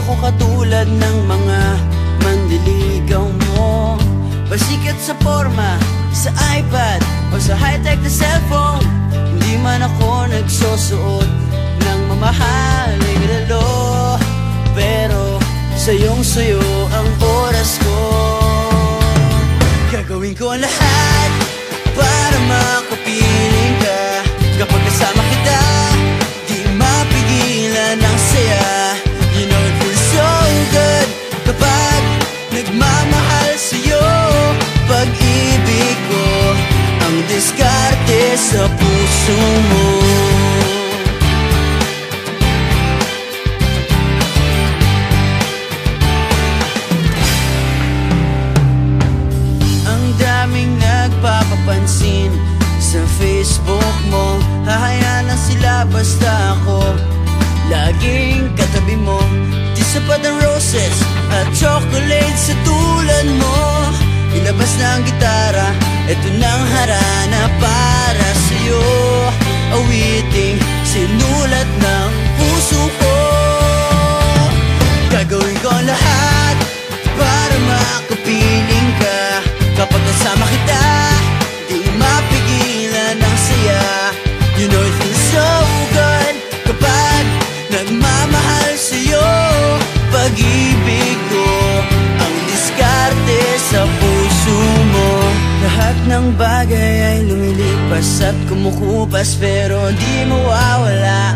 ako katulad ng mga manliligaw mo. Pasikat sa forma, sa iPad o sa high-tech na cellphone. Hindi man ako nagsusuot ng mamahaling relo, pero sayong-sayo ang oras ko. Gagawin ko ang lahat para makapiling ka. Kapag kasama kita, di mapigilan ang saya. You know it feels so good kapag nagmamahal sa'yo. Pag-ibig ko ang diskarte sa puso mo. Ang daming nagpapapansin sa Facebook mo. Hahayaan lang sila basta ako laging katabi mo. Di sapat ang roses at chocolate sa tulad mo. Ilabas na ang gitara, eto nang harana para sa'yo. Awiting sinulat ng puso ko. Gagawin ko ang lahat para makapiling ka. Kapag kasama kita, di mapigilan ang saya. You know it feels so good kapag nagmamahal sa'yo. Pag-ibig ko ang diskarte sa puso mo. Lahat ng bagay ay lumilipas at kumukupas, pero di mawawala